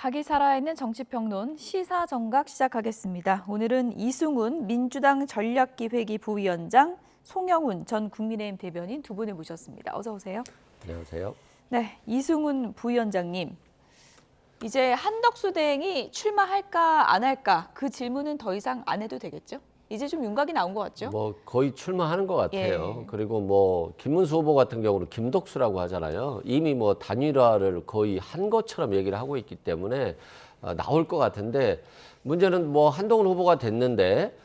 닭이 살아있는 정치평론 시사정각 시작하겠습니다. 오늘은 이승훈 민주당 전략기획위 부위원장, 송영훈 전 국민의힘 대변인 두 분을 모셨습니다. 어서 오세요. 안녕하세요. 네, 이승훈 부위원장님. 이제 한덕수 대행이 출마할까 안 할까 그 질문은 더 이상 안 해도 되겠죠? 이제 좀 윤곽이 나온 것 같죠? 뭐 거의 출마하는 것 같아요. 예. 그리고 뭐 김문수 후보 같은 경우는 김덕수라고 하잖아요. 이미 뭐 단일화를 거의 한 것처럼 얘기를 하고 있기 때문에 나올 것 같은데, 문제는 뭐 한동훈 후보가 됐는데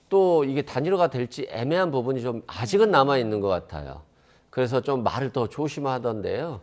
또 이게 단일화가 될지 애매한 부분이 좀 아직은 남아 있는 것 같아요. 그래서 좀 말을 더 조심하던데요.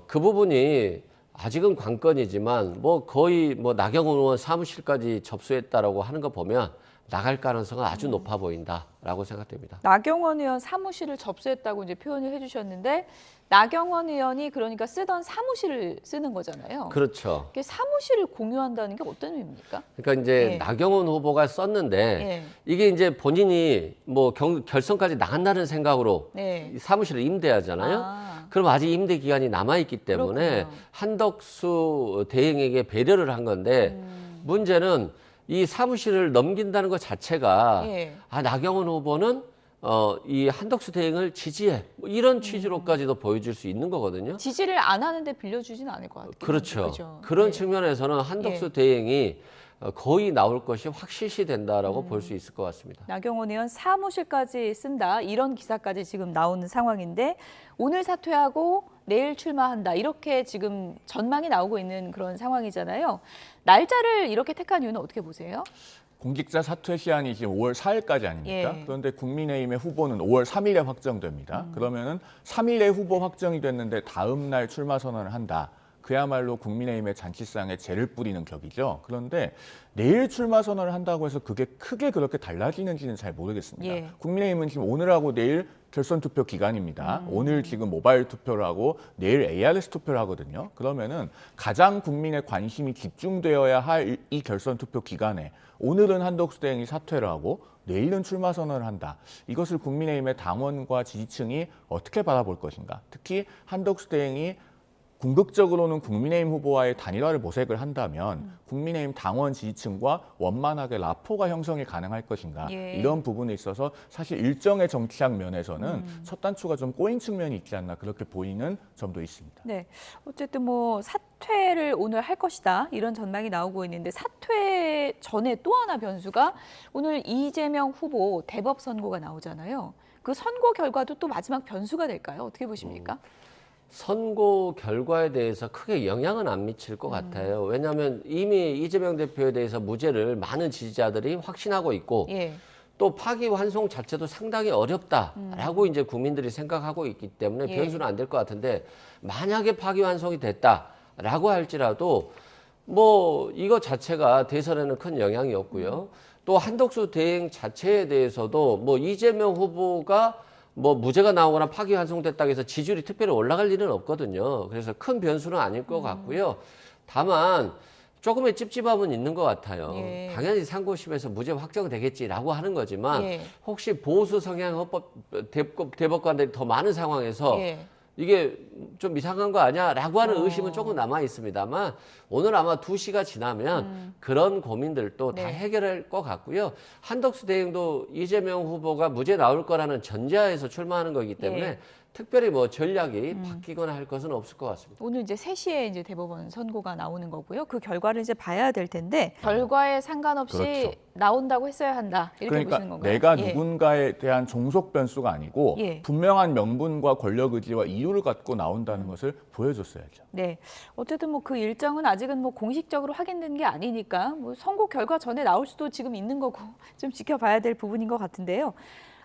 그 부분이 아직은 관건이지만 뭐 거의 뭐 나경원 의원 사무실까지 접수했다라고 하는 거 보면 나갈 가능성은 아주 높아 보인다라고 생각됩니다. 나경원 의원 사무실을 접수했다고 이제 표현을 해주셨는데, 나경원 의원이 그러니까 쓰던 사무실을 쓰는 거잖아요. 그렇죠. 이게 사무실을 공유한다는 게 어떤 의미입니까? 그러니까 이제 예. 나경원 후보가 썼는데 예. 이게 이제 본인이 뭐 결선까지 나간다는 생각으로 네. 이 사무실을 임대하잖아요. 아. 그럼 아직 임대 기간이 남아 있기 때문에 그렇군요. 한덕수 대행에게 배려를 한 건데, 문제는 이 사무실을 넘긴다는 것 자체가 예. 나경원 후보는 이 한덕수 대행을 지지해, 뭐 이런 취지로까지도 보여줄 수 있는 거거든요. 지지를 안 하는데 빌려주지는 않을 것 같아요. 그렇죠. 그죠? 그런 예. 측면에서는 한덕수 예. 대행이 거의 나올 것이 확실시 된다라고 볼 수 있을 것 같습니다. 나경원 의원 사무실까지 쓴다, 이런 기사까지 지금 나오는 상황인데, 오늘 사퇴하고 내일 출마한다, 이렇게 지금 전망이 나오고 있는 그런 상황이잖아요. 날짜를 이렇게 택한 이유는 어떻게 보세요? 공직자 사퇴 시한이 지금 5월 4일까지 아닙니까? 예. 그런데 국민의힘의 후보는 5월 3일에 확정됩니다. 그러면은 3일에 후보 확정이 됐는데 다음 날 출마 선언을 한다. 그야말로 국민의힘의 잔치상에 재를 뿌리는 격이죠. 그런데 내일 출마 선언을 한다고 해서 그게 크게 그렇게 달라지는지는 잘 모르겠습니다. 예. 국민의힘은 지금 오늘하고 내일 결선 투표 기간입니다. 오늘 지금 모바일 투표를 하고 내일 ARS 투표를 하거든요. 그러면은 가장 국민의 관심이 집중되어야 할 이 결선 투표 기간에 오늘은 한덕수 대행이 사퇴를 하고 내일은 출마 선언을 한다. 이것을 국민의힘의 당원과 지지층이 어떻게 바라볼 것인가. 특히 한덕수 대행이 궁극적으로는 국민의힘 후보와의 단일화를 모색을 한다면 국민의힘 당원 지지층과 원만하게 라포가 형성이 가능할 것인가. 예. 이런 부분에 있어서 사실 일정의 정치학 면에서는 첫 단추가 좀 꼬인 측면이 있지 않나, 그렇게 보이는 점도 있습니다. 네, 어쨌든 뭐 사퇴를 오늘 할 것이다, 이런 전망이 나오고 있는데, 사퇴 전에 또 하나 변수가 오늘 이재명 후보 대법 선고가 나오잖아요. 그 선고 결과도 또 마지막 변수가 될까요? 어떻게 보십니까? 선고 결과에 대해서 크게 영향은 안 미칠 것 같아요. 왜냐하면 이미 이재명 대표에 대해서 무죄를 많은 지지자들이 확신하고 있고, 예. 또 파기환송 자체도 상당히 어렵다라고 이제 국민들이 생각하고 있기 때문에 예. 변수는 안 될 것 같은데, 만약에 파기환송이 됐다라고 할지라도 뭐 이거 자체가 대선에는 큰 영향이 없고요. 또 한덕수 대행 자체에 대해서도 뭐 이재명 후보가 뭐 무죄가 나오거나 파기환송됐다고 해서 지지율이 특별히 올라갈 일은 없거든요. 그래서 큰 변수는 아닐 것 같고요. 다만 조금의 찝찝함은 있는 것 같아요. 예. 당연히 상고심에서 무죄 확정되겠지라고 하는 거지만, 예. 혹시 보수 성향 헌법 대법관들이 더 많은 상황에서 예. 이게 좀 이상한 거 아니야? 라고 하는 어. 의심은 조금 남아 있습니다만, 오늘 아마 2시가 지나면 그런 고민들도 다 네. 해결할 것 같고요. 한덕수 대행도 이재명 후보가 무죄 나올 거라는 전제하에서 출마하는 거기 때문에 예. 특별히 뭐 전략이 바뀌거나 할 것은 없을 것 같습니다. 오늘 이제 3시에 이제 대법원 선고가 나오는 거고요. 그 결과를 이제 봐야 될 텐데, 결과에 상관없이 그렇죠. 나온다고 했어야 한다, 이렇게 그러니까 보시는 건가요? 내가 예. 누군가에 대한 종속 변수가 아니고 예. 분명한 명분과 권력 의지와 이유를 갖고 나온다는 것을 보여줬어야죠. 네, 어쨌든 뭐 그 일정은 아직은 뭐 공식적으로 확인된 게 아니니까 뭐 선고 결과 전에 나올 수도 지금 있는 거고 좀 지켜봐야 될 부분인 것 같은데요.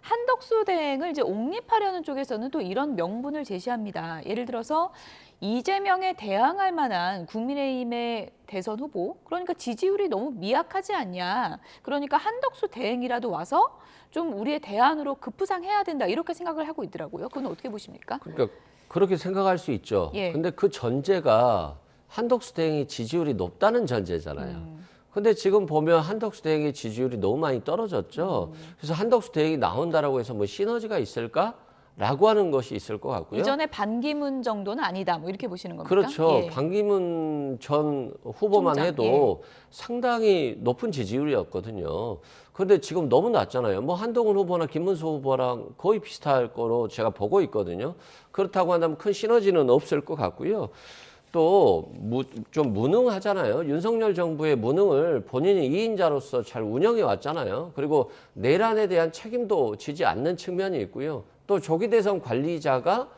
한덕수 대행을 이제 옹립하려는 쪽에서는 또 이런 명분을 제시합니다. 예를 들어서 이재명에 대항할 만한 국민의힘의 대선 후보, 그러니까 지지율이 너무 미약하지 않냐. 그러니까 한덕수 대행이라도 와서 좀 우리의 대안으로 급부상해야 된다, 이렇게 생각을 하고 있더라고요. 그건 어떻게 보십니까? 그러니까 그렇게 생각할 수 있죠. 예. 근데 그 전제가 한덕수 대행이 지지율이 높다는 전제잖아요. 근데 지금 보면 한덕수 대행의 지지율이 너무 많이 떨어졌죠. 그래서 한덕수 대행이 나온다라고 해서 뭐 시너지가 있을까? 라고 하는 것이 있을 것 같고요. 이전에 반기문 정도는 아니다. 뭐 이렇게 보시는 겁니까? 그렇죠. 예. 반기문 전 후보만 총장, 해도 상당히 높은 지지율이었거든요. 그런데 지금 너무 낮잖아요. 뭐 한동훈 후보나 김문수 후보랑 거의 비슷할 거로 제가 보고 있거든요. 그렇다고 한다면 큰 시너지는 없을 것 같고요. 또 좀 무능하잖아요. 윤석열 정부의 무능을 본인이 2인자로서 잘 운영해 왔잖아요. 그리고 내란에 대한 책임도 지지 않는 측면이 있고요. 또 조기 대선 관리자가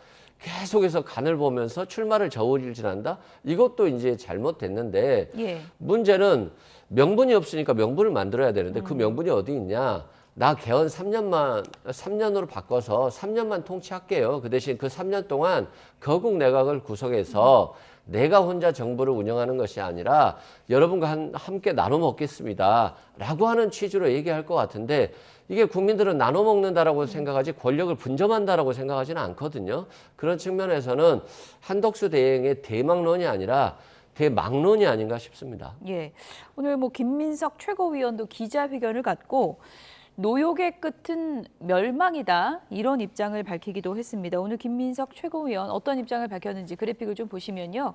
계속해서 간을 보면서 출마를 저울질한다. 이것도 이제 잘못됐는데 예. 문제는 명분이 없으니까 명분을 만들어야 되는데 그 명분이 어디 있냐? 나 개헌 3년으로 바꿔서 3년만 통치할게요. 그 대신 그 3년 동안 거국 내각을 구성해서 내가 혼자 정부를 운영하는 것이 아니라 여러분과 함께 나눠 먹겠습니다. 라고 하는 취지로 얘기할 것 같은데 이게 국민들은 나눠 먹는다라고 생각하지 권력을 분점한다라고 생각하지는 않거든요. 그런 측면에서는 한덕수 대행의 대망론이 아니라 대망론이 아닌가 싶습니다. 예. 오늘 뭐 김민석 최고위원도 기자회견을 갖고 노욕의 끝은 멸망이다 이런 입장을 밝히기도 했습니다. 오늘 김민석 최고위원 어떤 입장을 밝혔는지 그래픽을 좀 보시면요.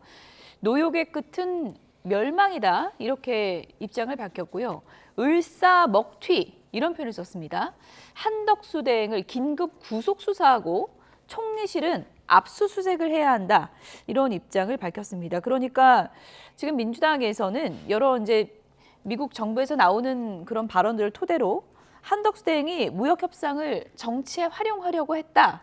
노욕의 끝은 멸망이다 이렇게 입장을 밝혔고요. 을사먹튀 이런 표현을 썼습니다. 한덕수 대행을 긴급 구속 수사하고 총리실은 압수수색을 해야 한다 이런 입장을 밝혔습니다. 그러니까 지금 민주당에서는 여러 이제 미국 정부에서 나오는 그런 발언들을 토대로 한덕수 대행이 무역 협상을 정치에 활용하려고 했다.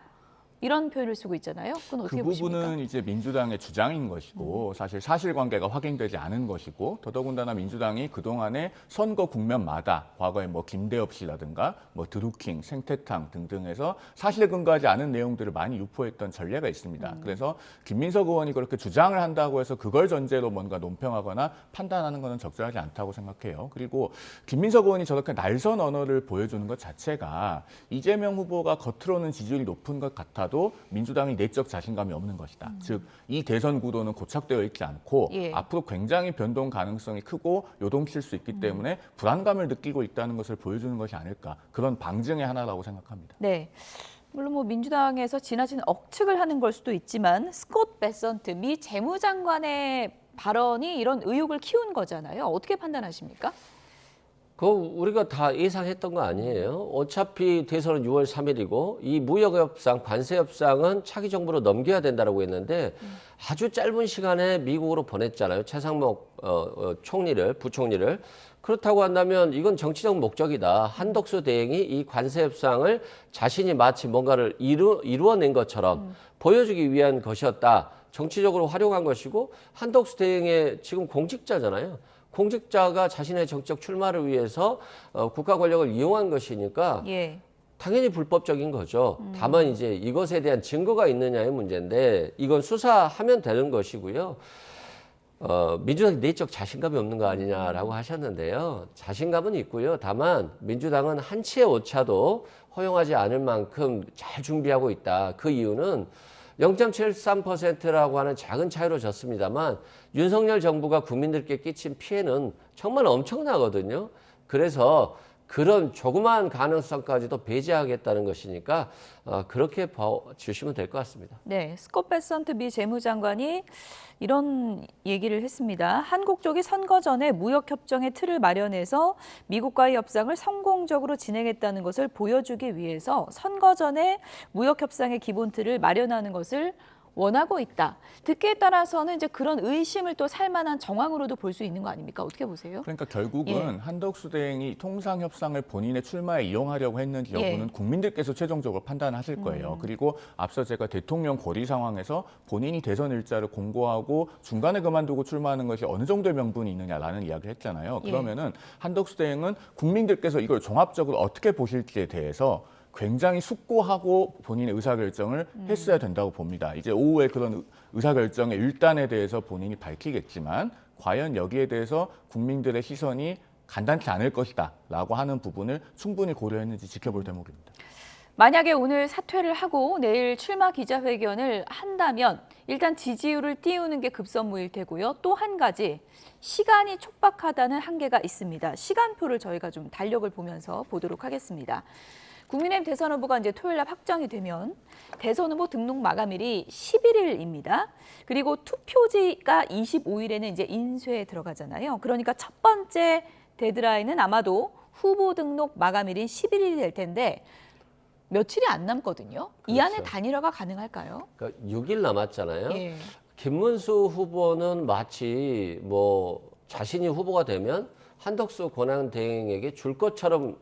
이런 표현을 쓰고 있잖아요. 그건 어떻게 그 보십니까? 부분은 이제 민주당의 주장인 것이고 사실 사실관계가 확인되지 않은 것이고 더더군다나 민주당이 그동안에 선거 국면마다 과거에 뭐 김대엽 씨라든가 뭐 드루킹, 생태탕 등등해서 사실에 근거하지 않은 내용들을 많이 유포했던 전례가 있습니다. 그래서 김민석 의원이 그렇게 주장을 한다고 해서 그걸 전제로 뭔가 논평하거나 판단하는 것은 적절하지 않다고 생각해요. 그리고 김민석 의원이 저렇게 날선 언어를 보여주는 것 자체가 이재명 후보가 겉으로는 지지율이 높은 것 같아도 민주당이 내적 자신감이 없는 것이다. 즉, 이 대선 구도는 고착되어 있지 않고 예. 앞으로 굉장히 변동 가능성이 크고 요동칠 수 있기 때문에 불안감을 느끼고 있다는 것을 보여주는 것이 아닐까. 그런 방증의 하나라고 생각합니다. 네. 물론 뭐 민주당에서 지나친 억측을 하는 걸 수도 있지만 스콧 베선트 미 재무장관의 발언이 이런 의혹을 키운 거잖아요. 어떻게 판단하십니까? 그거 우리가 다 예상했던 거 아니에요? 어차피 대선은 6월 3일이고 이 무역협상, 관세협상은 차기 정부로 넘겨야 된다라고 했는데 아주 짧은 시간에 미국으로 보냈잖아요. 최상목 총리를, 부총리를. 그렇다고 한다면 이건 정치적 목적이다. 한덕수 대행이 이 관세협상을 자신이 마치 뭔가를 이루어낸 것처럼 보여주기 위한 것이었다. 정치적으로 활용한 것이고 한덕수 대행의 지금 공직자잖아요. 공직자가 자신의 정적 출마를 위해서 국가 권력을 이용한 것이니까 예. 당연히 불법적인 거죠. 다만 이제 이것에 대한 증거가 있느냐의 문제인데 이건 수사하면 되는 것이고요. 민주당이 내적 자신감이 없는 거 아니냐라고 하셨는데요. 자신감은 있고요. 다만 민주당은 한치의 오차도 허용하지 않을 만큼 잘 준비하고 있다. 그 이유는 0.73%라고 하는 작은 차이로 졌습니다만 윤석열 정부가 국민들께 끼친 피해는 정말 엄청나거든요. 그래서 그런 조그마한 가능성까지도 배제하겠다는 것이니까 그렇게 봐주시면 될 것 같습니다. 네, 스콧 베선트 미 재무장관이 이런 얘기를 했습니다. 한국 쪽이 선거 전에 무역협정의 틀을 마련해서 미국과의 협상을 성공적으로 진행했다는 것을 보여주기 위해서 선거 전에 무역협상의 기본 틀을 마련하는 것을 원하고 있다. 듣기에 따라서는 이제 그런 의심을 또 살만한 정황으로도 볼 수 있는 거 아닙니까? 어떻게 보세요? 그러니까 결국은 예. 한덕수 대행이 통상 협상을 본인의 출마에 이용하려고 했는지 여부는 예. 국민들께서 최종적으로 판단하실 거예요. 그리고 앞서 제가 대통령 고리 상황에서 본인이 대선 일자를 공고하고 중간에 그만두고 출마하는 것이 어느 정도의 명분이 있느냐라는 이야기를 했잖아요. 예. 그러면은 한덕수 대행은 국민들께서 이걸 종합적으로 어떻게 보실지에 대해서 굉장히 숙고하고 본인의 의사결정을 했어야 된다고 봅니다. 이제 오후에 그런 의사결정의 일단에 대해서 본인이 밝히겠지만 과연 여기에 대해서 국민들의 시선이 간단치 않을 것이다 라고 하는 부분을 충분히 고려했는지 지켜볼 대목입니다. 만약에 오늘 사퇴를 하고 내일 출마 기자회견을 한다면 일단 지지율을 띄우는 게 급선무일 테고요. 또 한 가지 시간이 촉박하다는 한계가 있습니다. 시간표를 저희가 좀 달력을 보면서 보도록 하겠습니다. 국민의힘 대선 후보가 이제 토요일 날 확정이 되면 대선 후보 등록 마감일이 11일입니다. 그리고 투표지가 25일에는 이제 인쇄에 들어가잖아요. 그러니까 첫 번째 데드라인은 아마도 후보 등록 마감일인 11일이 될 텐데 며칠이 안 남거든요. 이 안에 그렇죠. 단일화가 가능할까요? 그러니까 6일 남았잖아요. 예. 김문수 후보는 마치 뭐 자신이 후보가 되면 한덕수 권한대행에게 줄 것처럼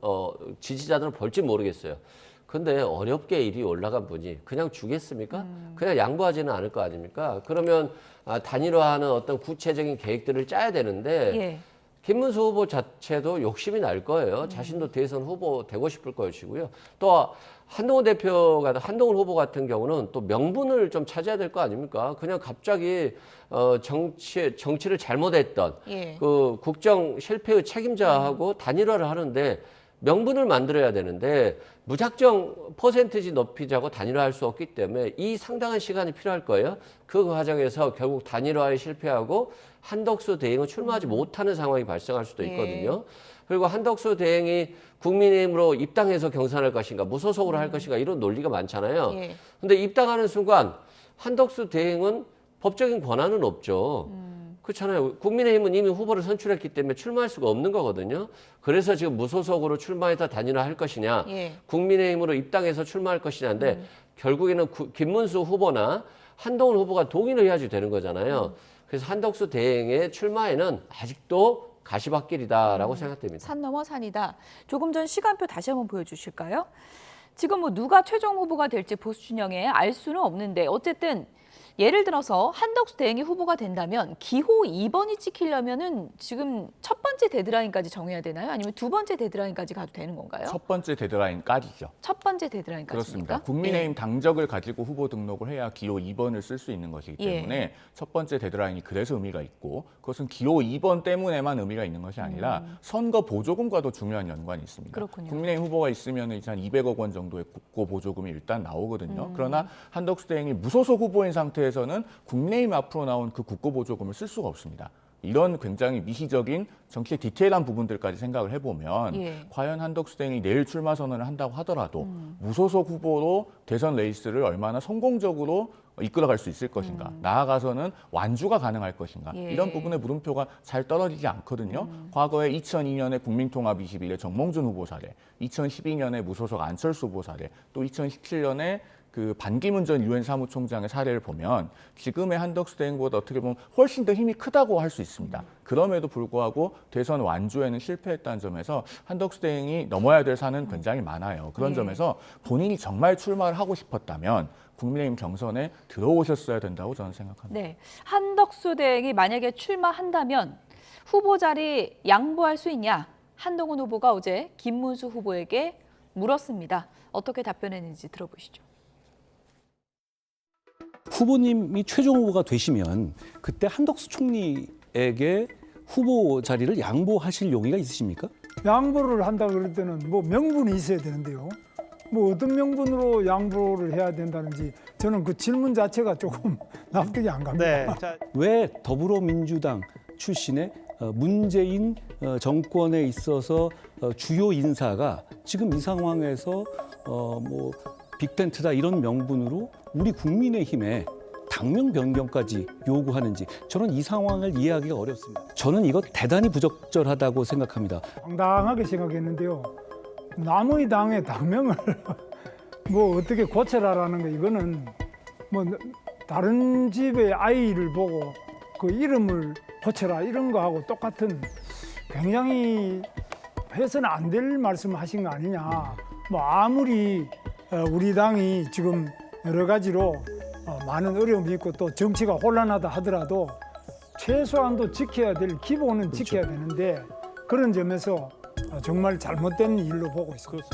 지지자들은 볼지 모르겠어요. 근데 어렵게 일이 올라간 분이 그냥 주겠습니까? 그냥 양보하지는 않을 거 아닙니까? 그러면 단일화하는 어떤 구체적인 계획들을 짜야 되는데 예. 김문수 후보 자체도 욕심이 날 거예요. 자신도 대선 후보 되고 싶을 것이고요. 또 한동훈 후보 같은 경우는 또 명분을 좀 찾아야 될 거 아닙니까? 그냥 갑자기 정치를 잘못했던 예. 그 국정 실패의 책임자하고 단일화를 하는데 명분을 만들어야 되는데 무작정 퍼센티지 높이자고 단일화할 수 없기 때문에 이 상당한 시간이 필요할 거예요. 그 과정에서 결국 단일화에 실패하고 한덕수 대행은 출마하지 못하는 상황이 발생할 수도 있거든요. 그리고 한덕수 대행이 국민의힘으로 입당해서 경선할 것인가 무소속으로 할 것인가 이런 논리가 많잖아요. 예. 근데 입당하는 순간 한덕수 대행은 법적인 권한은 없죠. 그렇잖아요. 국민의힘은 이미 후보를 선출했기 때문에 출마할 수가 없는 거거든요. 그래서 지금 무소속으로 출마해서 단일화할 것이냐, 예. 국민의힘으로 입당해서 출마할 것이냐인데 결국에는 김문수 후보나 한동훈 후보가 동의를 해야지 되는 거잖아요. 그래서 한덕수 대행의 출마에는 아직도 가시밭길이다라고 생각됩니다. 산 넘어 산이다. 조금 전 시간표 다시 한번 보여주실까요? 지금 뭐 누가 최종 후보가 될지 보수 진영에 알 수는 없는데 어쨌든 예를 들어서 한덕수 대행이 후보가 된다면 기호 2번이 찍히려면은 지금 첫 번째 데드라인까지 정해야 되나요? 아니면 두 번째 데드라인까지 가도 되는 건가요? 첫 번째 데드라인까지죠. 첫 번째 데드라인까지입니까? 그렇습니다. 국민의힘 당적을 가지고 후보 등록을 해야 기호 2번을 쓸 수 있는 것이기 때문에 첫 번째 데드라인이 그래서 의미가 있고 그것은 기호 2번 때문에만 의미가 있는 것이 아니라 선거 보조금과도 중요한 연관이 있습니다. 그렇군요. 국민의힘 후보가 있으면 이제 한 200억 원 정도의 국고 보조금이 일단 나오거든요. 그러나 한덕수 대행이 무소속 후보인 상태에서는 국민의힘 앞으로 나온 그 국고 보조금을 쓸 수가 없습니다. 이런 굉장히 미시적인 정치의 디테일한 부분들까지 생각을 해보면 과연 한덕수 대행이 내일 출마 선언을 한다고 하더라도 무소속 후보로 대선 레이스를 얼마나 성공적으로 이끌어갈 수 있을 것인가, 나아가서는 완주가 가능할 것인가, 이런 부분의 물음표가 잘 떨어지지 않거든요. 과거에 2002년에 국민통합 21의 정몽준 후보 사례, 2012년에 무소속 안철수 후보 사례, 또 2017년에 그 반기문 전 유엔 사무총장의 사례를 보면 지금의 한덕수 대행보다 어떻게 보면 훨씬 더 힘이 크다고 할 수 있습니다. 그럼에도 불구하고 대선 완주에는 실패했다는 점에서 한덕수 대행이 넘어야 될 산은 굉장히 많아요. 그런 점에서 본인이 정말 출마를 하고 싶었다면 국민의힘 경선에 들어오셨어야 된다고 저는 생각합니다. 네, 한덕수 대행이 만약에 출마한다면 후보 자리 양보할 수 있냐? 한동훈 후보가 어제 김문수 후보에게 물었습니다. 어떻게 답변했는지 들어보시죠. 후보님이 최종 후보가 되시면 그때 한덕수 총리에게 후보 자리를 양보하실 용의가 있으십니까? 양보를 한다 그럴 때는 뭐 명분이 있어야 되는데요. 뭐 어떤 명분으로 양보를 해야 된다는지 저는 그 질문 자체가 조금 납득이 안 갑니다. 왜 더불어민주당 출신의 문재인 정권에 있어서 주요 인사가 지금 이 상황에서 뭐 빅텐트다 이런 명분으로 우리 국민의힘에 당명 변경까지 요구하는지 저는 이 상황을 이해하기가 어렵습니다. 저는 이거 대단히 부적절하다고 생각합니다. 황당하게 생각했는데요. 남의 당의 당명을 뭐 어떻게 고쳐라라는 거 이거는 뭐 다른 집의 아이를 보고 그 이름을 고쳐라 이런 거하고 똑같은 굉장히 해서는 안 될 말씀을 하신 거 아니냐. 뭐 아무리 우리 당이 지금 여러 가지로 많은 어려움이 있고 또 정치가 혼란하다 하더라도 최소한도 지켜야 될 기본은 지켜야 되는데 그런 점에서 정말 잘못된 일로 보고 있습니다.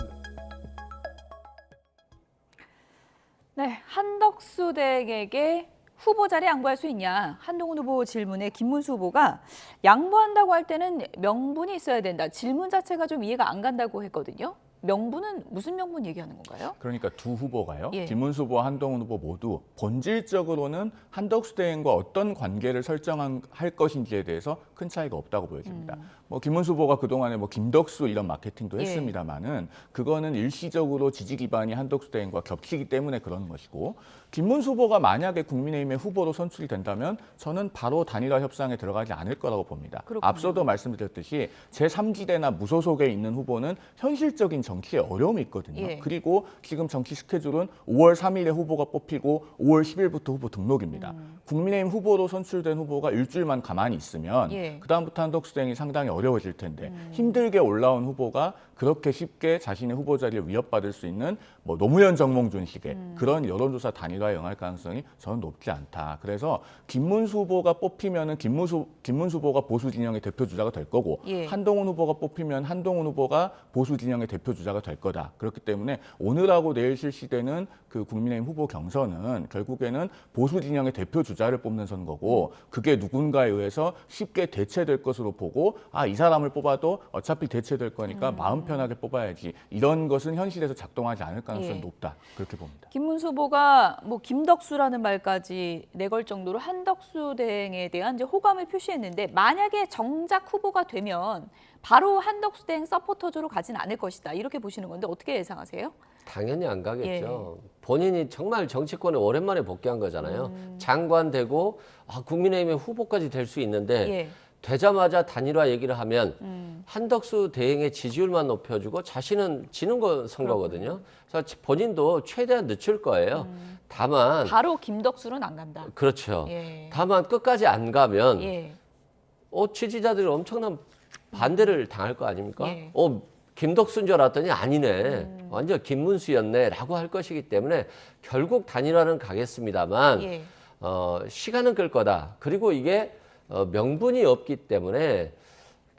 네, 한덕수 대행에게 후보 자리 양보할 수 있냐? 한동훈 후보 질문에 김문수 후보가 양보한다고 할 때는 명분이 있어야 된다. 질문 자체가 좀 이해가 안 간다고 했거든요. 명분은 무슨 명분 얘기하는 건가요? 그러니까 두 후보가요. 예. 김문수 후보와 한동훈 후보 모두 본질적으로는 한덕수 대행과 어떤 관계를 설정할 것인지에 대해서 큰 차이가 없다고 보여집니다. 뭐 김문수 후보가 그동안에 뭐 김덕수 이런 마케팅도 예. 했습니다만은 그거는 일시적으로 지지 기반이 한덕수 대행과 겹치기 때문에 그런 것이고, 김문수 후보가 만약에 국민의힘의 후보로 선출이 된다면 저는 바로 단일화 협상에 들어가지 않을 거라고 봅니다. 그렇군요. 앞서도 말씀드렸듯이 제3지대나 무소속에 있는 후보는 현실적인 정치에 어려움이 있거든요. 예. 그리고 지금 정치 스케줄은 5월 3일에 후보가 뽑히고 5월 10일부터 후보 등록입니다. 국민의힘 후보로 선출된 후보가 일주일만 가만히 있으면 예. 그다음부터 한덕수 대행이 상당히 어려워질 텐데 힘들게 올라온 후보가 그렇게 쉽게 자신의 후보 자리를 위협받을 수 있는 뭐 노무현 정몽준식의 그런 여론조사 단일화에 응할 가능성이 저는 높지 않다. 그래서 김문수 후보가 뽑히면은 김문수 후보가 보수 진영의 대표 주자가 될 거고, 예. 한동훈 후보가 뽑히면 한동훈 후보가 보수 진영의 대표 주자가 될 거다. 그렇기 때문에 오늘하고 내일 실시되는 그 국민의힘 후보 경선은 결국에는 보수 진영의 대표 주자를 뽑는 선거고, 그게 누군가에 의해서 쉽게 대체될 것으로 보고, 이 사람을 뽑아도 어차피 대체될 거니까 마음 편하게 뽑아야지, 이런 것은 현실에서 작동하지 않을 가능성이 예. 높다. 그렇게 봅니다. 김문수 후보가 뭐 김덕수라는 말까지 내걸 정도로 한덕수 대행에 대한 이제 호감을 표시했는데, 만약에 정작 후보가 되면 바로 한덕수 대행 서포터즈로 가진 않을 것이다. 이렇게 보시는 건데 어떻게 예상하세요? 당연히 안 가겠죠. 본인이 정말 정치권에 오랜만에 복귀한 거잖아요. 장관 되고 국민의힘의 후보까지 될 수 있는데 예. 되자마자 단일화 얘기를 하면 한덕수 대행의 지지율만 높여주고 자신은 지는 선거거든요. 그래서 본인도 최대한 늦출 거예요. 다만 바로 김덕수는 안 간다. 그렇죠. 예. 다만 끝까지 안 가면 예. 지지자들이 엄청난 반대를 당할 거 아닙니까? 예. 김덕수인 줄 알았더니 아니네. 완전 김문수였네. 라고 할 것이기 때문에 결국 단일화는 가겠습니다만 예. 시간은 끌 거다. 그리고 이게 명분이 없기 때문에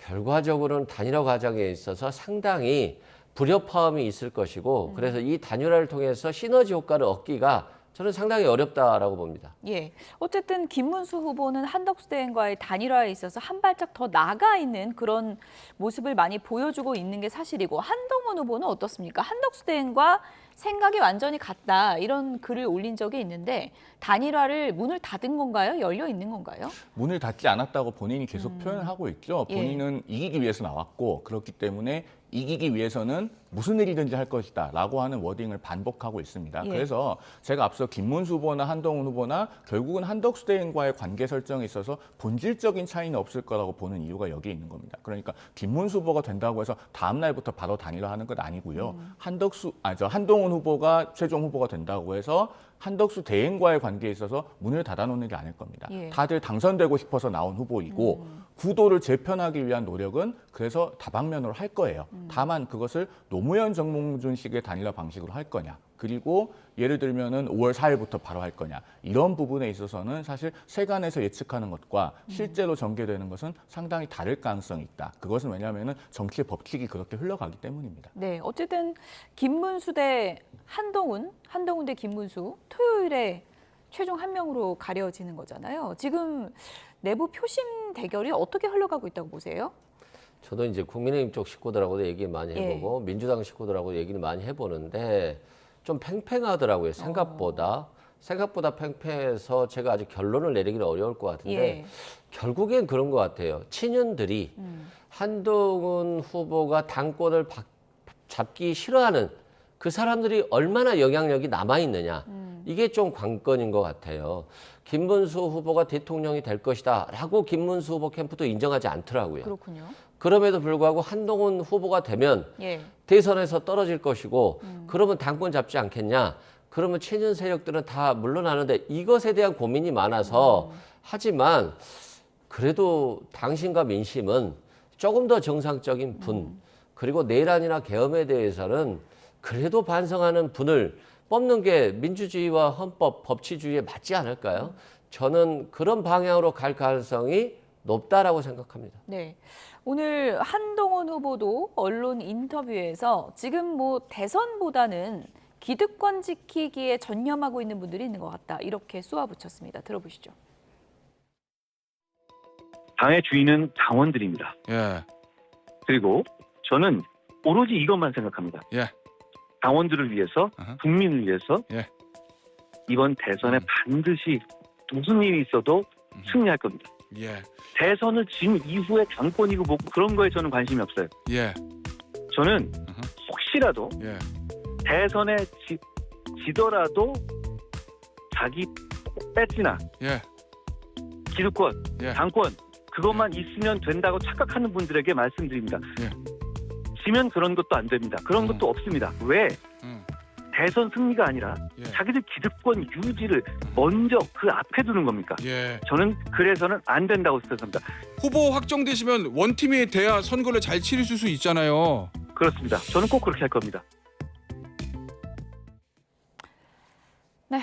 결과적으로는 단일화 과정에 있어서 상당히 불협화음이 있을 것이고, 그래서 이 단일화를 통해서 시너지 효과를 얻기가 저는 상당히 어렵다라고 봅니다. 예. 어쨌든 김문수 후보는 한덕수 대행과의 단일화에 있어서 한 발짝 더 나가 있는 그런 모습을 많이 보여주고 있는 게 사실이고, 한동훈 후보는 어떻습니까? 한덕수 대행과 생각이 완전히 같다, 이런 글을 올린 적이 있는데 단일화를 문을 닫은 건가요? 열려 있는 건가요? 문을 닫지 않았다고 본인이 계속 표현을 하고 있죠. 예. 본인은 이기기 위해서 나왔고, 그렇기 때문에 이기기 위해서는 무슨 일이든지 할 것이다 라고 하는 워딩을 반복하고 있습니다. 예. 그래서 제가 앞서 김문수 후보나 한동훈 후보나 결국은 한덕수 대행과의 관계 설정에 있어서 본질적인 차이는 없을 거라고 보는 이유가 여기에 있는 겁니다. 그러니까 김문수 후보가 된다고 해서 다음 날부터 바로 단일화하는 것 아니고요. 한동훈 후보가 최종 후보가 된다고 해서 한덕수 대행과의 관계에 있어서 문을 닫아놓는 않을 겁니다. 예. 다들 당선되고 싶어서 나온 후보이고 구도를 재편하기 위한 노력은 그래서 다방면으로 할 거예요. 다만 그것을 노무현 정몽준식의 단일화 방식으로 할 거냐, 그리고 예를 들면은 5월 4일부터 바로 할 거냐, 이런 부분에 있어서는 사실 세간에서 예측하는 것과 실제로 전개되는 것은 상당히 다를 가능성이 있다. 그것은 왜냐하면은 정치의 법칙이 그렇게 흘러가기 때문입니다. 네. 어쨌든 김문수 대 한동훈 대 김문수, 토요일에 최종 한 명으로 가려지는 거잖아요. 지금 내부 표심 대결이 어떻게 흘러가고 있다고 보세요? 저도 이제 국민의힘 쪽 식구들하고도 얘기 많이 예. 해보고 민주당 식구들하고 얘기를 많이 해보는데 좀 팽팽하더라고요. 생각보다 팽팽해서 제가 아직 결론을 내리기는 어려울 것 같은데 예. 결국엔 그런 것 같아요. 친윤들이 한동훈 후보가 당권을 잡기 싫어하는 그 사람들이 얼마나 영향력이 남아있느냐, 이게 좀 관건인 것 같아요. 김문수 후보가 대통령이 될 것이다 라고 김문수 후보 캠프도 인정하지 않더라고요. 그렇군요. 그럼에도 불구하고 한동훈 후보가 되면 예. 대선에서 떨어질 것이고, 그러면 당권 잡지 않겠냐, 그러면 친윤 세력들은 다 물러나는데 이것에 대한 고민이 많아서 하지만 그래도 당신과 민심은 조금 더 정상적인 분, 그리고 내란이나 계엄에 대해서는 그래도 반성하는 분을 뽑는 게 민주주의와 헌법, 법치주의에 맞지 않을까요? 저는 그런 방향으로 갈 가능성이 높다라고 생각합니다. 네. 오늘 한동훈 후보도 언론 인터뷰에서 지금 뭐 대선보다는 기득권 지키기에 전념하고 있는 분들이 있는 것 같다, 이렇게 쏘아붙였습니다. 들어보시죠. 당의 주인은 당원들입니다. 예. 그리고 저는 오로지 이것만 생각합니다. 예. 당원들을 위해서, 아하. 국민을 위해서 예. 이번 대선에 반드시 무슨 일이 있어도 승리할 겁니다. 예. 대선을 진 이후에 당권이고 뭐고 그런 거에 저는 관심이 없어요. 예. 저는 아하. 혹시라도 예. 대선에 지더라도 자기 배지나 예. 기득권, 예. 당권 그것만 있으면 된다고 착각하는 분들에게 말씀드립니다. 예. 지면 그런 것도 안 됩니다. 그런 것도 없습니다. 왜? 대선 승리가 아니라 예. 자기들 기득권 유지를 먼저 그 앞에 두는 겁니까? 예. 저는 그래서는 안 된다고 생각합니다. 후보 확정되시면 원팀이 돼야 선거를 잘 치르실 수 있잖아요. 그렇습니다. 저는 꼭 그렇게 할 겁니다. 네.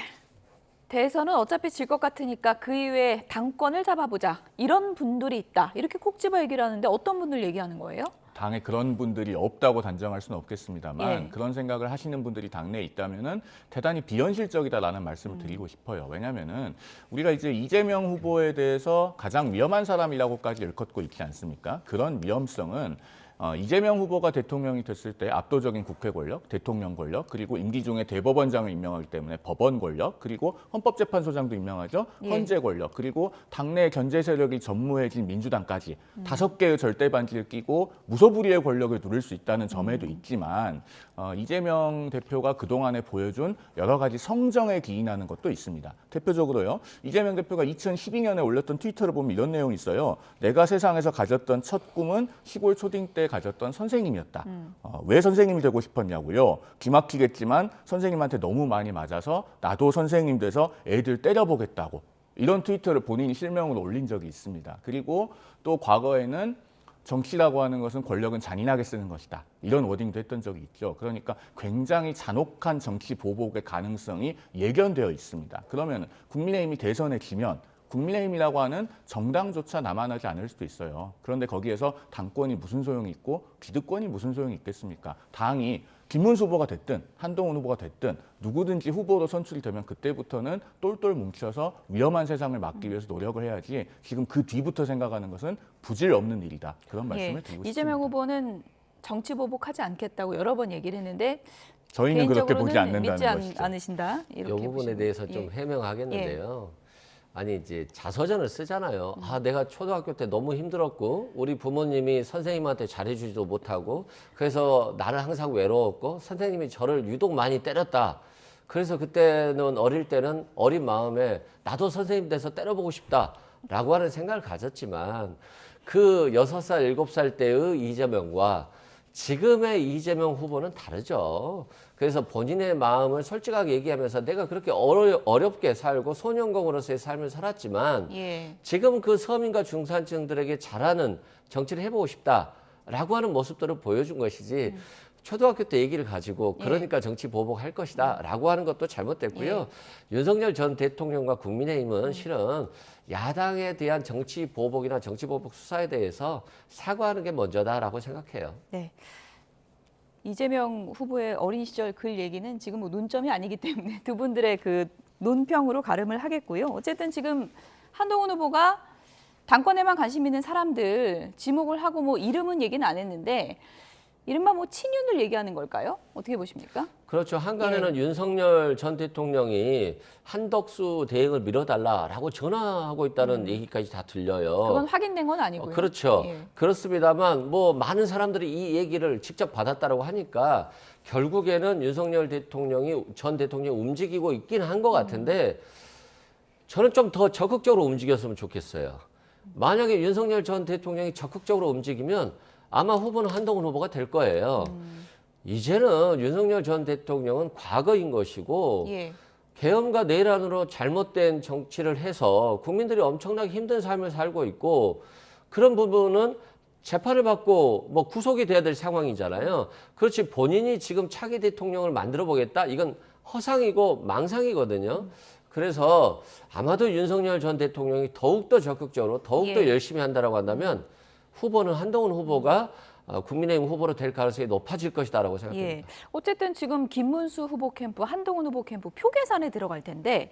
대선은 어차피 질 것 같으니까 그 이후에 당권을 잡아보자. 이런 분들이 있다. 이렇게 콕 집어 얘기를 하는데 어떤 분들 얘기하는 거예요? 당에 그런 분들이 없다고 단정할 수는 없겠습니다만 예. 그런 생각을 하시는 분들이 당내에 있다면은 대단히 비현실적이다라는 말씀을 드리고 싶어요. 왜냐하면은 우리가 이제 이재명 후보에 대해서 가장 위험한 사람이라고까지 일컫고 있지 않습니까? 그런 위험성은 이재명 후보가 대통령이 됐을 때 압도적인 국회 권력, 대통령 권력, 그리고 임기 중에 대법원장을 임명하기 때문에 법원 권력, 그리고 헌법재판소장도 임명하죠. 예. 헌재 권력, 그리고 당내 견제 세력이 전무해진 민주당까지 5개의 절대 반지를 끼고 무소불위의 권력을 누릴 수 있다는 점에도 있지만 이재명 대표가 그동안에 보여준 여러 가지 성정에 기인하는 것도 있습니다. 대표적으로요. 이재명 대표가 2012년에 올렸던 트위터를 보면 이런 내용이 있어요. 내가 세상에서 가졌던 첫 꿈은 시골 초딩 때 가졌던 선생님이었다. 왜 선생님이 되고 싶었냐고요. 기막히겠지만 선생님한테 너무 많이 맞아서 나도 선생님 돼서 애들 때려보겠다고. 이런 트위터를 본인이 실명으로 올린 적이 있습니다. 그리고 또 과거에는 정치라고 하는 것은 권력은 잔인하게 쓰는 것이다. 이런 워딩도 했던 적이 있죠. 그러니까 굉장히 잔혹한 정치 보복의 가능성이 예견되어 있습니다. 그러면 국민의힘이 대선에 지면 국민의힘이라고 하는 정당조차 남아나지 않을 수도 있어요. 그런데 거기에서 당권이 무슨 소용이 있고 기득권이 무슨 소용이 있겠습니까? 당이 김문수 후보가 됐든 한동훈 후보가 됐든 누구든지 후보로 선출이 되면 그때부터는 똘똘 뭉쳐서 위험한 세상을 막기 위해서 노력을 해야지 지금 그 뒤부터 생각하는 것은 부질 없는 일이다. 그런 말씀을 드리고 싶습니다. 이재명 후보는 정치 보복하지 않겠다고 여러 번 얘기를 했는데 저희는 그렇게 보지 개인적으로는 않는다는 믿지 것이죠. 않으신다. 이 이렇게 부분에 보시면. 대해서 좀 예. 해명하겠는데요. 아니 이제 자서전을 쓰잖아요. 아 내가 초등학교 때 너무 힘들었고 우리 부모님이 선생님한테 잘해주지도 못하고 그래서 나는 항상 외로웠고 선생님이 저를 유독 많이 때렸다. 그래서 그때는 어릴 때는 어린 마음에 나도 선생님 돼서 때려보고 싶다라고 하는 생각을 가졌지만 그 6살, 7살 때의 이재명과 지금의 이재명 후보는 다르죠. 그래서 본인의 마음을 솔직하게 얘기하면서 내가 그렇게 어렵게 살고 소년공으로서의 삶을 살았지만 예. 지금 그 서민과 중산층들에게 잘하는 정치를 해보고 싶다라고 하는 모습들을 보여준 것이지 초등학교 때 얘기를 가지고 그러니까 정치 보복할 것이다 라고 하는 것도 잘못됐고요. 윤석열 전 대통령과 국민의힘은 실은 야당에 대한 정치 보복이나 정치 보복 수사에 대해서 사과하는 게 먼저다라고 생각해요. 네. 이재명 후보의 어린 시절 글 얘기는 지금 뭐 논점이 아니기 때문에 두 분들의 그 논평으로 가름을 하겠고요. 어쨌든 지금 한동훈 후보가 당권에만 관심 있는 사람들 지목을 하고 뭐 이름은 얘기는 안 했는데 이른바 뭐 친윤을 얘기하는 걸까요? 어떻게 보십니까? 그렇죠. 한간에는 윤석열 전 대통령이 한덕수 대행을 밀어달라라고 전화하고 있다는 얘기까지 다 들려요. 그건 확인된 건 아니고요. 그렇죠. 예. 그렇습니다만 뭐 많은 사람들이 이 얘기를 직접 받았다라고 하니까 결국에는 윤석열 대통령이 전 대통령이 움직이고 있긴 한 것 같은데 저는 좀 더 적극적으로 움직였으면 좋겠어요. 만약에 윤석열 전 대통령이 적극적으로 움직이면 아마 후보는 한동훈 후보가 될 거예요. 이제는 윤석열 전 대통령은 과거인 것이고 예. 계엄과 내란으로 잘못된 정치를 해서 국민들이 엄청나게 힘든 삶을 살고 있고 그런 부분은 재판을 받고 뭐 구속이 돼야 될 상황이잖아요. 그렇지 본인이 지금 차기 대통령을 만들어 보겠다? 이건 허상이고 망상이거든요. 그래서 아마도 윤석열 전 대통령이 더욱더 적극적으로 더욱더 예. 열심히 한다라고 한다면 후보는 한동훈 후보가 국민의힘 후보로 될 가능성이 높아질 것이다라고 생각합니다. 예. 어쨌든 지금 김문수 후보 캠프, 한동훈 후보 캠프 표 계산에 들어갈 텐데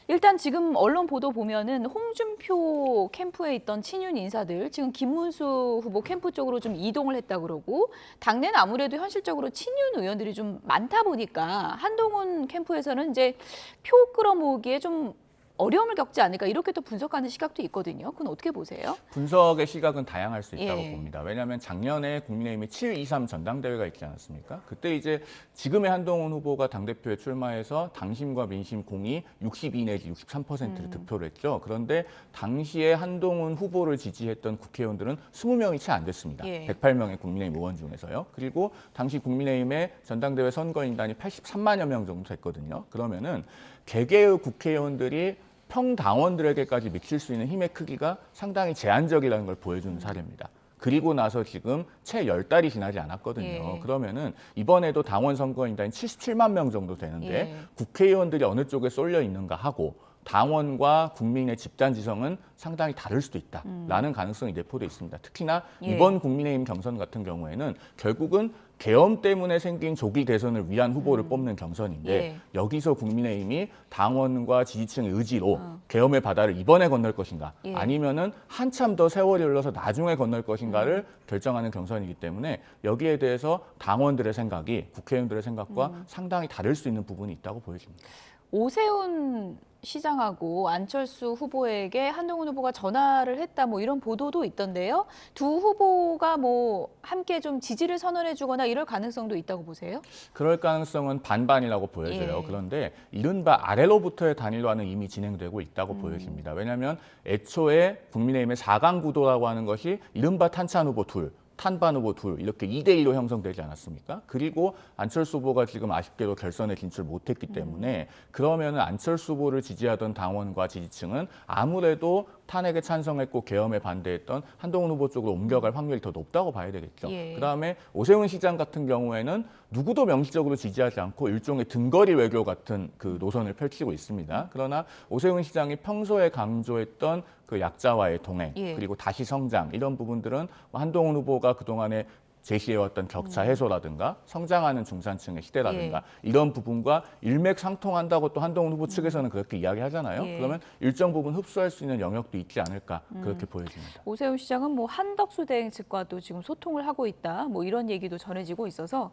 일단 지금 언론 보도 보면은 홍준표 캠프에 있던 친윤 인사들 지금 김문수 후보 캠프 쪽으로 좀 이동을 했다 그러고 당내는 아무래도 현실적으로 친윤 의원들이 좀 많다 보니까 한동훈 캠프에서는 이제 표 끌어모으기에 좀 어려움을 겪지 않을까 이렇게 또 분석하는 시각도 있거든요. 그건 어떻게 보세요? 분석의 시각은 다양할 수 있다고 예. 봅니다. 왜냐하면 작년에 국민의힘이 7.23 전당대회가 있지 않았습니까? 그때 이제 지금의 한동훈 후보가 당대표에 출마해서 당심과 민심 공이 62 내지 63%를 득표를 했죠. 그런데 당시에 한동훈 후보를 지지했던 국회의원들은 20명이 채 안 됐습니다. 예. 108명의 국민의힘 의원 중에서요. 그리고 당시 국민의힘의 전당대회 선거인단이 83만여 명 정도 됐거든요. 그러면은 개개의 국회의원들이 평당원들에게까지 미칠 수 있는 힘의 크기가 상당히 제한적이라는 걸 보여주는 사례입니다. 그리고 나서 지금 채 10달이 지나지 않았거든요. 예. 그러면은 이번에도 당원 선거인단이 77만 명 정도 되는데 예. 국회의원들이 어느 쪽에 쏠려 있는가 하고 당원과 국민의 집단 지성은 상당히 다를 수도 있다라는 가능성이 내포돼 있습니다. 특히나 예. 이번 국민의힘 경선 같은 경우에는 결국은 계엄 때문에 생긴 조기 대선을 위한 후보를 뽑는 경선인데 예. 여기서 국민의힘이 당원과 지지층의 의지로 계엄의 바다를 이번에 건널 것인가 예. 아니면은 한참 더 세월이 흘러서 나중에 건널 것인가를 결정하는 경선이기 때문에 여기에 대해서 당원들의 생각이 국회의원들의 생각과 상당히 다를 수 있는 부분이 있다고 보여집니다. 오세훈 시장하고 안철수 후보에게 한동훈 후보가 전화를 했다 뭐 이런 보도도 있던데요. 두 후보가 뭐 함께 좀 지지를 선언해 주거나 이럴 가능성도 있다고 보세요? 그럴 가능성은 반반이라고 보여져요. 예. 그런데 이른바 아래로부터의 단일화는 이미 진행되고 있다고 보여집니다. 왜냐하면 애초에 국민의힘의 4강 구도라고 하는 것이 이른바 탄찬 후보 둘, 탄반 후보 둘 이렇게 2대1로 형성되지 않았습니까? 그리고 안철수 후보가 지금 아쉽게도 결선에 진출 못했기 때문에 그러면은 안철수 후보를 지지하던 당원과 지지층은 아무래도 탄핵에 찬성했고 계엄에 반대했던 한동훈 후보 쪽으로 옮겨갈 확률이 더 높다고 봐야 되겠죠. 예. 그다음에 오세훈 시장 같은 경우에는 누구도 명시적으로 지지하지 않고 일종의 등거리 외교 같은 그 노선을 펼치고 있습니다. 그러나 오세훈 시장이 평소에 강조했던 그 약자와의 동행 예. 그리고 다시 성장 이런 부분들은 한동훈 후보가 그동안에 제시해왔던 격차 해소라든가 성장하는 중산층의 시대라든가 이런 부분과 일맥상통한다고 또 한동훈 후보 측에서는 그렇게 이야기하잖아요. 예. 그러면 일정 부분 흡수할 수 있는 영역도 있지 않을까 그렇게 보여집니다. 오세훈 시장은 뭐 한덕수 대행 측과도 지금 소통을 하고 있다. 뭐 이런 얘기도 전해지고 있어서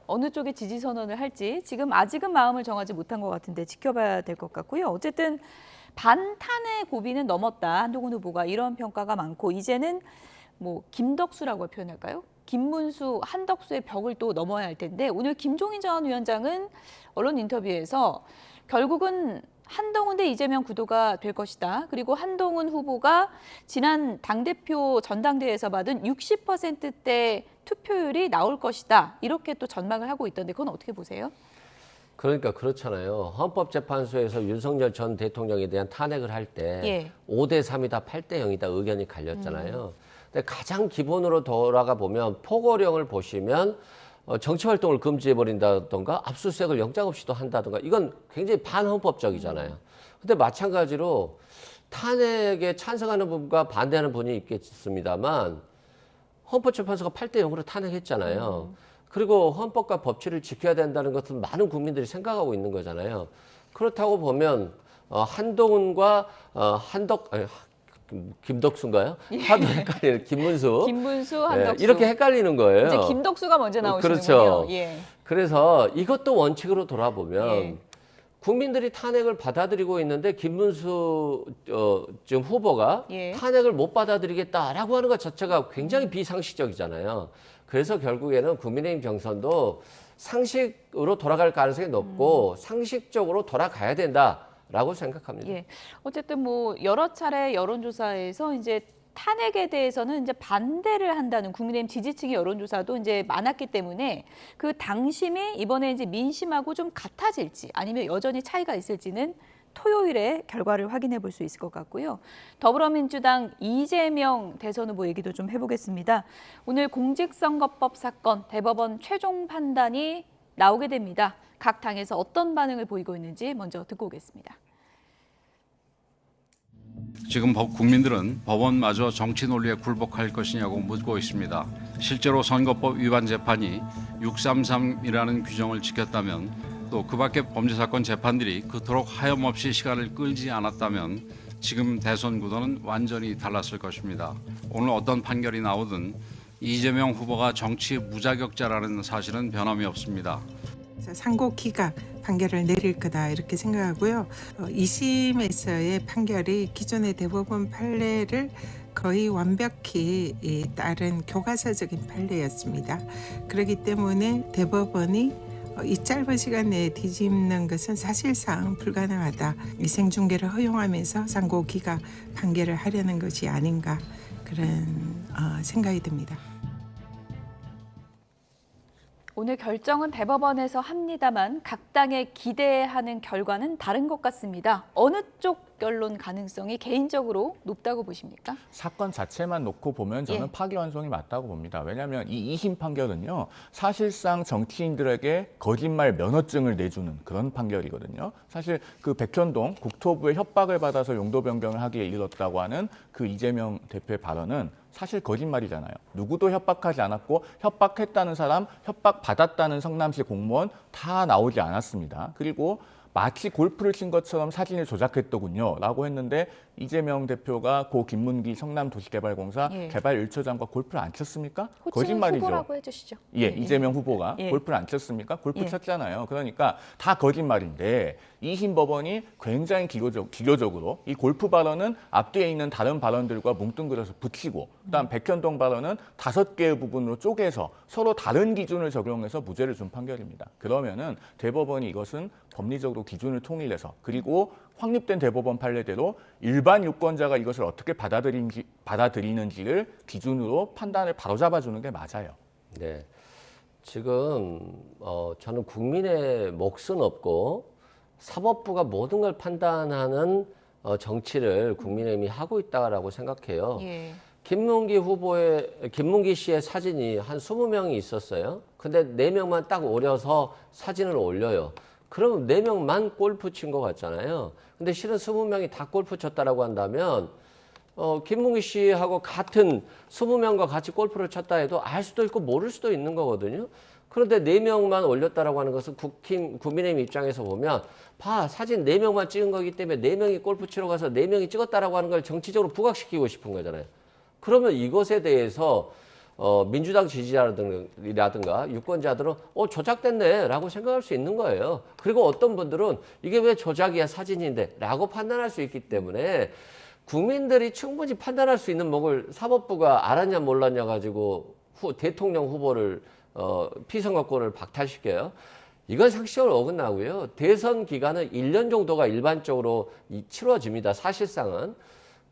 어느 쪽에 지지 선언을 할지 지금 아직은 마음을 정하지 못한 것 같은데 지켜봐야 될 것 같고요. 어쨌든 반탄의 고비는 넘었다. 한동훈 후보가 이런 평가가 많고 이제는 뭐 김덕수라고 표현할까요? 김문수, 한덕수의 벽을 또 넘어야 할 텐데 오늘 김종인 전 위원장은 언론 인터뷰에서 결국은 한동훈 대 이재명 구도가 될 것이다. 그리고 한동훈 후보가 지난 당대표 전당대회에서 받은 60%대 투표율이 나올 것이다. 이렇게 또 전망을 하고 있던데 그건 어떻게 보세요? 그러니까 그렇잖아요. 헌법재판소에서 윤석열 전 대통령에 대한 탄핵을 할 때 예. 5대 3이다, 8대 0이다 의견이 갈렸잖아요. 근데 가장 기본으로 돌아가 보면 포고령을 보시면 정치활동을 금지해버린다던가 압수수색을 영장 없이도 한다던가 이건 굉장히 반헌법적이잖아요. 근데 마찬가지로 탄핵에 찬성하는 분과 반대하는 분이 있겠습니다만 헌법재판소가 8대 0으로 탄핵했잖아요. 그리고 헌법과 법치를 지켜야 된다는 것은 많은 국민들이 생각하고 있는 거잖아요. 그렇다고 보면 한동훈과 김덕수인가요? 하도 헷갈리는 김문수. 김문수, 한덕수. 이렇게 헷갈리는 거예요. 이제 김덕수가 먼저 나오시는군요. 그렇죠. 예. 그래서 이것도 원칙으로 돌아보면 예. 국민들이 탄핵을 받아들이고 있는데 김문수 지금 후보가 예. 탄핵을 못 받아들이겠다라고 하는 것 자체가 굉장히 비상식적이잖아요. 그래서 결국에는 국민의힘 경선도 상식으로 돌아갈 가능성이 높고 상식적으로 돌아가야 된다라고 생각합니다. 예. 어쨌든 뭐 여러 차례 여론조사에서 이제 탄핵에 대해서는 이제 반대를 한다는 국민의힘 지지층의 여론조사도 이제 많았기 때문에 그 당심이 이번에 이제 민심하고 좀 같아질지 아니면 여전히 차이가 있을지는 토요일에 결과를 확인해 볼 수 있을 것 같고요. 더불어민주당 이재명 대선 후보 얘기도 좀 해보겠습니다. 오늘 공직선거법 사건 대법원 최종 판단이 나오게 됩니다. 각 당에서 어떤 반응을 보이고 있는지 먼저 듣고 오겠습니다. 지금 국민들은 법원마저 정치 논리에 굴복할 것이냐고 묻고 있습니다. 실제로 선거법 위반 재판이 633이라는 규정을 지켰다면 또 그 밖에 범죄 사건 재판들이 그토록 하염없이 시간을 끌지 않았다면 지금 대선 구도는 완전히 달랐을 것입니다. 오늘 어떤 판결이 나오든 이재명 후보가 정치 무자격자라는 사실은 변함이 없습니다. 상고 기각 판결을 내릴 거다 이렇게 생각하고요. 2심에서의 판결이 기존의 대법원 판례를 거의 완벽히 따른 교과서적인 판례였습니다. 그렇기 때문에 대법원이 이 짧은 시간 내에 뒤집는 것은 사실상 불가능하다. 생중계를 허용하면서 상고 기각 판결을 하려는 것이 아닌가 그런 생각이 듭니다. 오늘 결정은 대법원에서 합니다만 각 당의 기대하는 결과는 다른 것 같습니다. 어느 쪽 결론 가능성이 개인적으로 높다고 보십니까? 사건 자체만 놓고 보면 저는 예. 파기환송이 맞다고 봅니다. 왜냐하면 이 2심 판결은요. 사실상 정치인들에게 거짓말 면허증을 내주는 그런 판결이거든요. 사실 그 백현동 국토부의 협박을 받아서 용도 변경을 하기에 이르렀다고 하는 그 이재명 대표의 발언은 사실 거짓말이잖아요. 누구도 협박하지 않았고 협박했다는 사람, 협박받았다는 성남시 공무원 다 나오지 않았습니다. 그리고 마치 골프를 친 것처럼 사진을 조작했더군요 라고 했는데 이재명 대표가 고 김문기 성남도시개발공사 예. 개발 1처장과 골프를 안 쳤습니까? 호칭은 거짓말이죠. 후보라고 해주시죠. 예, 이재명 후보가 예. 골프를 안 쳤습니까? 골프 예. 쳤잖아요. 그러니까 다 거짓말인데 2심 법원이 굉장히 기교적으로 이 골프 발언은 앞뒤에 있는 다른 발언들과 뭉뚱그려서 붙이고 그다음 백현동 발언은 5개의 부분으로 쪼개서 서로 다른 기준을 적용해서 무죄를 준 판결입니다. 그러면은 대법원이 이것은 법리적으로 기준을 통일해서 그리고 확립된 대법원 판례대로 일반 유권자가 이것을 어떻게 받아들이는지를 기준으로 판단을 바로잡아주는 게 맞아요. 네. 지금 저는 국민의 몫은 없고 사법부가 모든 걸 판단하는 정치를 국민의힘이 하고 있다라고 생각해요. 예. 김문기 씨의 사진이 한 20명이 있었어요. 근데 4명만 딱 오려서 사진을 올려요. 그럼 4명만 골프 친 것 같잖아요. 근데 실은 20명이 다 골프 쳤다라고 한다면 김문기 씨하고 같은 20명과 같이 골프를 쳤다 해도 알 수도 있고 모를 수도 있는 거거든요. 그런데 4명만 올렸다라고 하는 것은 국민의힘 입장에서 보면 사진 4명만 찍은 거기 때문에 4명이 골프 치러 가서 4명이 찍었다라고 하는 걸 정치적으로 부각시키고 싶은 거잖아요. 그러면 이것에 대해서 민주당 지지자라든가 유권자들은 조작됐네 라고 생각할 수 있는 거예요. 그리고 어떤 분들은 이게 왜 조작이야 사진인데 라고 판단할 수 있기 때문에 국민들이 충분히 판단할 수 있는 목을 사법부가 알았냐 몰랐냐 가지고 대통령 후보를 피선거권을 박탈시켜요. 이건 상식적으로 어긋나고요. 대선 기간은 1년 정도가 일반적으로 치러집니다. 사실상은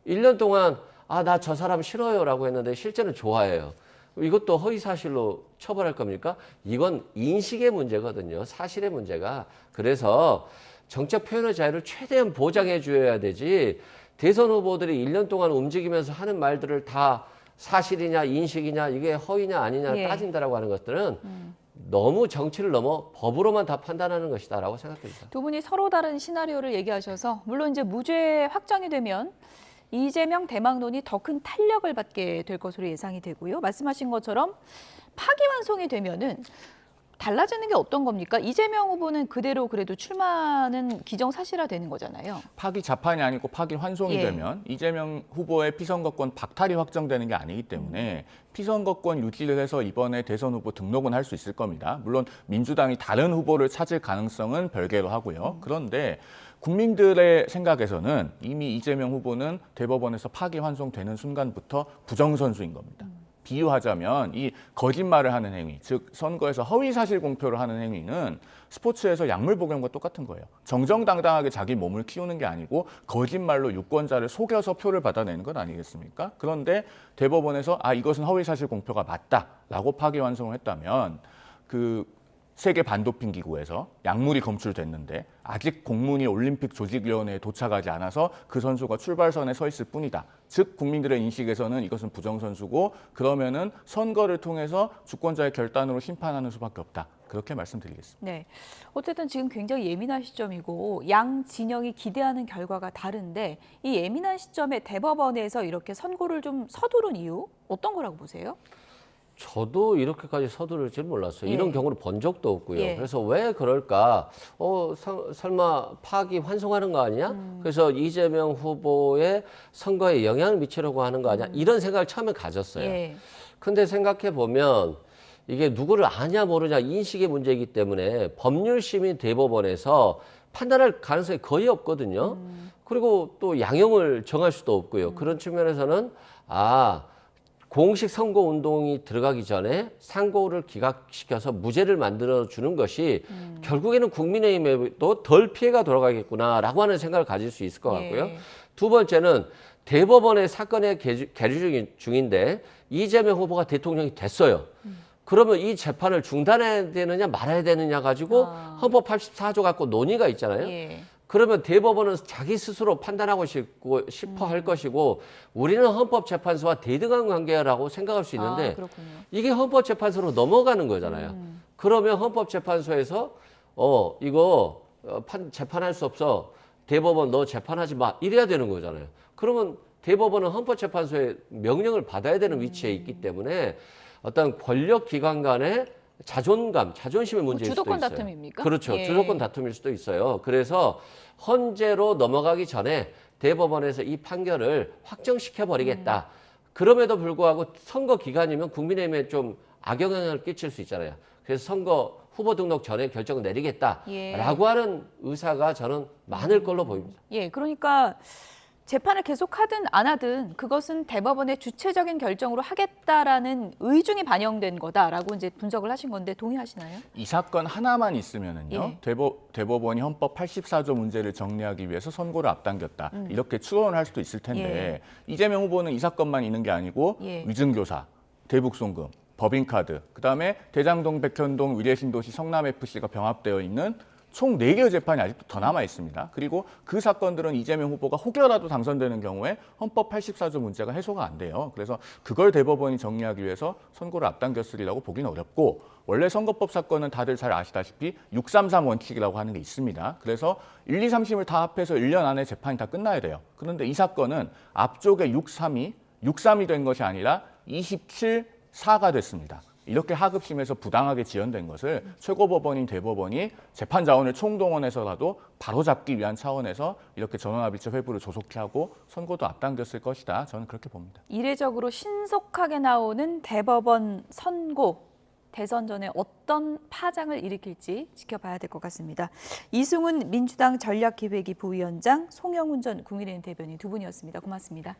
1년 동안 나 저 사람 싫어요 라고 했는데 실제는 좋아해요. 이것도 허위사실로 처벌할 겁니까? 이건 인식의 문제거든요. 사실의 문제가. 그래서 정책 표현의 자유를 최대한 보장해 줘야 되지 대선 후보들이 1년 동안 움직이면서 하는 말들을 다 사실이냐 인식이냐 이게 허위냐 아니냐 예. 따진다라고 하는 것들은 너무 정치를 넘어 법으로만 다 판단하는 것이다라고 생각됩니다. 두 분이 서로 다른 시나리오를 얘기하셔서 물론 이제 무죄 확정이 되면 이재명 대망론이 더 큰 탄력을 받게 될 것으로 예상이 되고요. 말씀하신 것처럼 파기환송이 되면은 달라지는 게 어떤 겁니까? 이재명 후보는 그대로 그래도 출마는 기정사실화되는 거잖아요. 파기 자판이 아니고 파기 환송이 예. 되면 이재명 후보의 피선거권 박탈이 확정되는 게 아니기 때문에 피선거권 유지를 해서 이번에 대선 후보 등록은 할 수 있을 겁니다. 물론 민주당이 다른 후보를 찾을 가능성은 별개로 하고요. 그런데 국민들의 생각에서는 이미 이재명 후보는 대법원에서 파기 환송되는 순간부터 부정선수인 겁니다. 비유하자면 이 거짓말을 하는 행위, 즉 선거에서 허위사실 공표를 하는 행위는 스포츠에서 약물 복용과 똑같은 거예요. 정정당당하게 자기 몸을 키우는 게 아니고 거짓말로 유권자를 속여서 표를 받아내는 것 아니겠습니까? 그런데 대법원에서 이것은 허위사실 공표가 맞다라고 파기환송을 했다면 세계 반도핑 기구에서 약물이 검출됐는데 아직 공문이 올림픽 조직위원회에 도착하지 않아서 그 선수가 출발선에 서 있을 뿐이다. 즉 국민들의 인식에서는 이것은 부정선수고 그러면은 선거를 통해서 주권자의 결단으로 심판하는 수밖에 없다. 그렇게 말씀드리겠습니다. 네. 어쨌든 지금 굉장히 예민한 시점이고 양 진영이 기대하는 결과가 다른데 이 예민한 시점에 대법원에서 이렇게 선고를 좀 서두른 이유 어떤 거라고 보세요? 저도 이렇게까지 서두를 줄 몰랐어요. 예. 이런 경우를 본 적도 없고요. 예. 그래서 왜 그럴까? 설마 파기 환송하는 거 아니야? 그래서 이재명 후보의 선거에 영향을 미치려고 하는 거 아니야? 이런 생각을 처음에 가졌어요. 예. 근데 생각해 보면 이게 누구를 아냐 모르냐 인식의 문제이기 때문에 법률심의 대법원에서 판단할 가능성이 거의 없거든요. 그리고 또 양형을 정할 수도 없고요. 그런 측면에서는 공식 선거 운동이 들어가기 전에 상고를 기각시켜서 무죄를 만들어 주는 것이 결국에는 국민의힘에도 덜 피해가 돌아가겠구나라고 하는 생각을 가질 수 있을 것 같고요. 예. 두 번째는 대법원의 사건의 계류 중인데 이재명 후보가 대통령이 됐어요. 그러면 이 재판을 중단해야 되느냐 말아야 되느냐 가지고 헌법 84조 갖고 논의가 있잖아요. 예. 그러면 대법원은 자기 스스로 판단하고 싶어 할 것이고 우리는 헌법재판소와 대등한 관계라고 생각할 수 있는데 그렇군요. 이게 헌법재판소로 넘어가는 거잖아요. 그러면 헌법재판소에서 이거 재판할 수 없어. 대법원 너 재판하지 마. 이래야 되는 거잖아요. 그러면 대법원은 헌법재판소의 명령을 받아야 되는 위치에 있기 때문에 어떤 권력기관 간의 자존심의 문제일 수도 주도권 있어요. 다툼입니까? 그렇죠. 예. 주도권 다툼일 수도 있어요. 그래서 헌재로 넘어가기 전에 대법원에서 이 판결을 확정시켜 버리겠다. 그럼에도 불구하고 선거 기간이면 국민의힘에 좀 악영향을 끼칠 수 있잖아요. 그래서 선거 후보 등록 전에 결정을 내리겠다라고 하는 의사가 저는 많을 걸로 보입니다. 예, 그러니까 재판을 계속 하든 안 하든 그것은 대법원의 주체적인 결정으로 하겠다라는 의중이 반영된 거다라고 이제 분석을 하신 건데 동의하시나요? 이 사건 하나만 있으면은요. 예. 대법원이 헌법 84조 문제를 정리하기 위해서 선고를 앞당겼다. 이렇게 추론을 할 수도 있을 텐데 이재명 후보는 이 사건만 있는 게 아니고 예. 위증교사, 대북송금, 법인카드, 그다음에 대장동, 백현동, 위례신도시, 성남FC가 병합되어 있는 총 4개의 재판이 아직도 더 남아 있습니다. 그리고 그 사건들은 이재명 후보가 혹여라도 당선되는 경우에 헌법 84조 문제가 해소가 안 돼요. 그래서 그걸 대법원이 정리하기 위해서 선고를 앞당겼으리라고 보기는 어렵고 원래 선거법 사건은 다들 잘 아시다시피 633 원칙이라고 하는 게 있습니다. 그래서 1, 2, 3심을 다 합해서 1년 안에 재판이 다 끝나야 돼요. 그런데 이 사건은 앞쪽에 63이 된 것이 아니라 27-4가 됐습니다. 이렇게 하급심에서 부당하게 지연된 것을 최고법원인 대법원이 재판 자원을 총동원해서라도 바로잡기 위한 차원에서 이렇게 전원합의체 회부를 조속히 하고 선고도 앞당겼을 것이다. 저는 그렇게 봅니다. 이례적으로 신속하게 나오는 대법원 선고, 대선 전에 어떤 파장을 일으킬지 지켜봐야 될 것 같습니다. 이승훈 민주당 전략기획위 부위원장, 송영훈 전 국민의힘 대변인 두 분이었습니다. 고맙습니다.